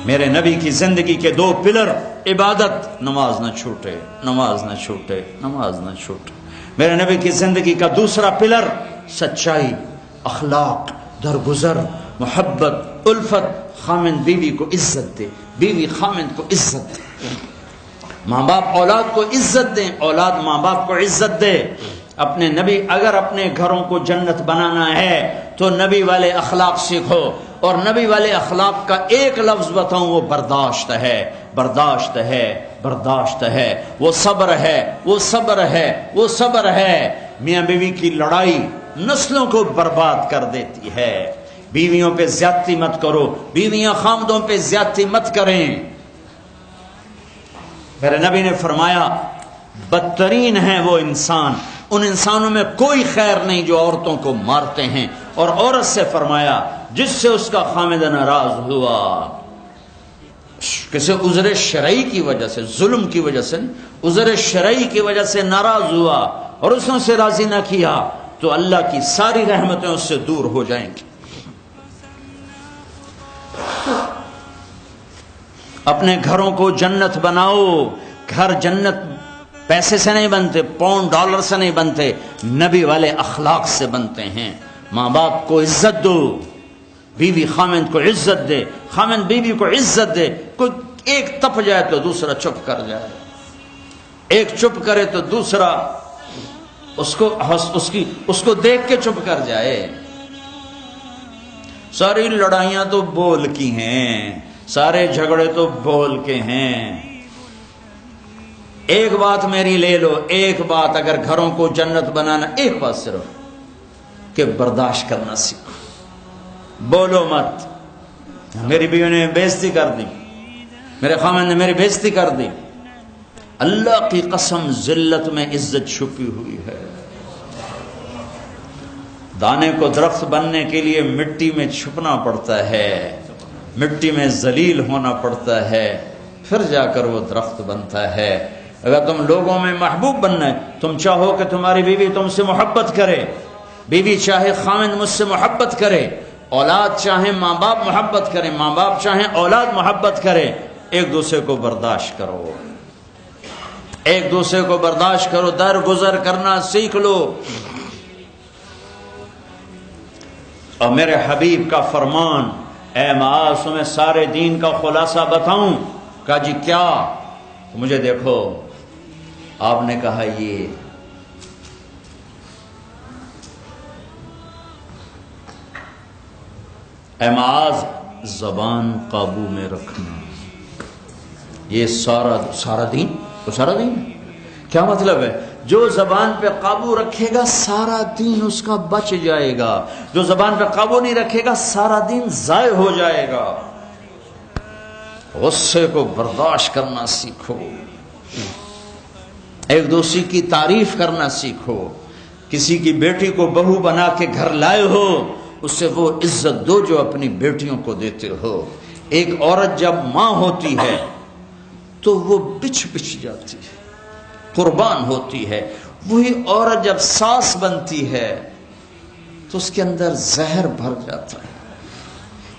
میرے نبی کی زندگی کے دو پلر، عبادت، نماز نہ چھوٹے، نماز نہ چھوٹے، نماز نہ چھوٹے۔ میرے نبی کی زندگی کا دوسرا پلر سچائی، اخلاق، درگزر، محبت، الفت، خامند بیوی کو عزت دے، بیوی خامند کو عزت دے، ماں باپ اولاد کو عزت دیں، اولاد ماں باپ کو عزت دے۔ اپنے نبی، اگر اپنے گھروں کو جنت بنانا ہے تو نبی والے اخلاق سیکھو، اور نبی والے اخلاق کا ایک لفظ بتاؤں، وہ برداشت ہے، برداشت ہے، برداشت ہے، وہ صبر ہے، وہ صبر ہے، وہ صبر ہے۔ میاں بیوی کی لڑائی نسلوں کو برباد کر دیتی ہے۔ بیویوں پہ زیادتی مت کرو، بیویاں خامدوں پہ زیادتی مت کریں۔ میرے نبی نے فرمایا بدترین ہیں وہ انسان، ان انسانوں میں کوئی خیر نہیں جو عورتوں کو مارتے ہیں، اور عورت سے فرمایا جس سے اس کا خامد ناراض ہوا، کسی عذر شرعی کی وجہ سے، ظلم کی وجہ سے، عذر شرعی کی وجہ سے ناراض ہوا اور اس نے اسے راضی نہ کیا، تو اللہ کی ساری رحمتیں اس سے دور ہو جائیں گی۔ اپنے گھروں کو جنت بناؤ۔ گھر جنت پیسے سے نہیں بنتے، پاؤنڈ ڈالر سے نہیں بنتے، نبی والے اخلاق سے بنتے ہیں۔ ماں باپ کو عزت دو، بیوی خامند کو عزت دے، خامند بیوی کو عزت دے۔ کوئی ایک تپ جائے تو دوسرا چپ کر جائے، ایک چپ کرے تو دوسرا اس کو دیکھ کے چپ کر جائے۔ ساری لڑائیاں تو بول کی ہیں، سارے جھگڑے تو بول کے ہیں۔ ایک بات میری لے لو، ایک بات اگر گھروں کو جنت بنانا، ایک بات صرف کہ برداشت کرنا سیکھو، بولو مت۔ میری بیوی نے بےعزتی کر دی، میرے خامن نے میری بےعزتی کر دی، اللہ کی قسم ذلت میں عزت چھپی ہوئی ہے۔ دانے کو درخت بننے کے لیے مٹی میں چھپنا پڑتا ہے، مٹی میں ذلیل ہونا پڑتا ہے، پھر جا کر وہ درخت بنتا ہے۔ اگر تم لوگوں میں محبوب بننا ہے، تم چاہو کہ تمہاری بیوی تم سے محبت کرے، بیوی چاہے خامند مجھ سے محبت کرے، اولاد چاہے ماں باپ محبت کرے، ماں باپ چاہے اولاد محبت کرے، ایک دوسرے کو برداشت کرو، ایک دوسرے کو برداشت کرو، درگزر کرنا سیکھ لو۔ اور میرے حبیب کا فرمان، اے معاذ تمہیں سارے دین کا خلاصہ بتاؤں؟ کہا جی کیا؟ مجھے دیکھو، آپ نے کہا یہ اے معاذ زبان قابو میں رکھنا، یہ سارا دین تو سارا دین کیا مطلب ہے؟ جو زبان پہ قابو رکھے گا سارا دین اس کا بچ جائے گا، جو زبان پہ قابو نہیں رکھے گا سارا دین ضائع ہو جائے گا۔ غصے کو برداشت کرنا سیکھو، ایک دوسرے کی تعریف کرنا سیکھو، کسی کی بیٹی کو بہو بنا کے گھر لائے ہو اس سے وہ عزت دو جو اپنی بیٹیوں کو دیتے ہو۔ ایک عورت جب ماں ہوتی ہے تو وہ بچھ جاتی ہے، قربان ہوتی ہے۔ وہی عورت جب ساس بنتی ہے تو اس کے اندر زہر بھر جاتا ہے۔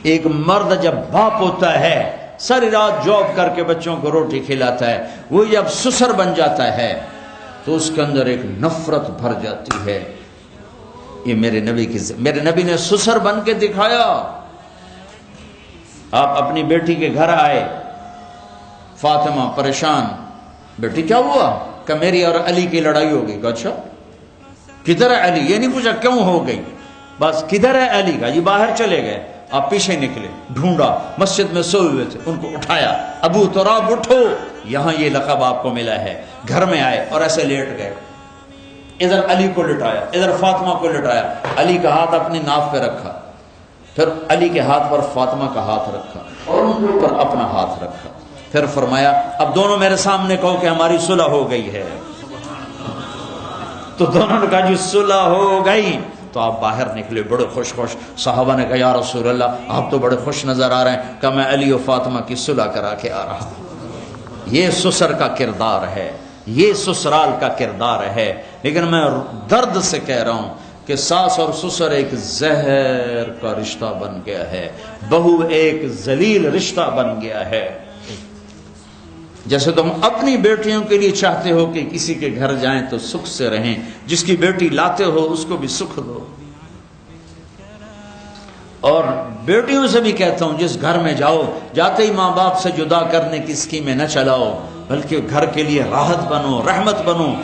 ایک مرد جب باپ ہوتا ہے ساری رات جاب کر کے بچوں کو روٹی کھلاتا ہے، وہ جب سسر بن جاتا ہے تو اس کے اندر ایک نفرت بھر جاتی ہے۔ یہ میرے نبی نے سسر بن کے دکھایا۔ آپ اپنی بیٹی کے گھر آئے، فاطمہ پریشان، بیٹی کیا ہوا؟ کہ میری اور علی کی لڑائی ہو گئی۔ اچھا کدھر ہے علی؟ یہ نہیں پوچھا کیوں ہو گئی، بس کدھر ہے علی؟ کا یہ باہر چلے گئے۔ آپ پیچھے نکلے، ڈھونڈا، مسجد میں سوئے ہوئے تھے، ان کو اٹھایا، ابو تراب اٹھو، یہاں یہ لقب آپ کو ملا ہے۔ گھر میں آئے اور ایسے لیٹ گئے، ادھر علی کو لٹایا، ادھر فاطمہ کو لٹایا، علی کا ہاتھ اپنی ناف پہ رکھا، پھر علی کے ہاتھ پر فاطمہ کا ہاتھ رکھا اور ان کے اوپر اپنا ہاتھ رکھا، پھر فرمایا اب دونوں میرے سامنے کہو کہ ہماری صلح ہو گئی ہے۔ تو دونوں نے کہا جی صلح ہو گئی۔ تو آپ باہر نکلے بڑے خوش۔ صحابہ نے کہا یا رسول اللہ آپ تو بڑے خوش نظر آ رہے ہیں۔ کہ میں علی و فاطمہ کی صلح کرا کے آ رہا ہوں۔ یہ سسر کا کردار ہے، یہ سسرال کا کردار ہے۔ لیکن میں درد سے کہہ رہا ہوں، کہ ساس اور سسر ایک زہر کا رشتہ بن گیا ہے، بہو ایک ذلیل رشتہ بن گیا ہے۔ جیسے تم اپنی بیٹیوں کے لیے چاہتے ہو کہ کسی کے گھر جائیں تو سکھ سے رہیں، جس کی بیٹی لاتے ہو اس کو بھی سکھ دو۔ اور بیٹیوں سے بھی کہتا ہوں، جس گھر میں جاؤ جاتے ہی ماں باپ سے جدا کرنے کی اسکیمیں نہ چلاؤ، بلکہ گھر کے لیے راحت بنو، رحمت بنو۔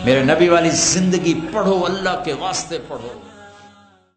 میرے نبی والی زندگی پڑھو، اللہ کے واسطے پڑھو۔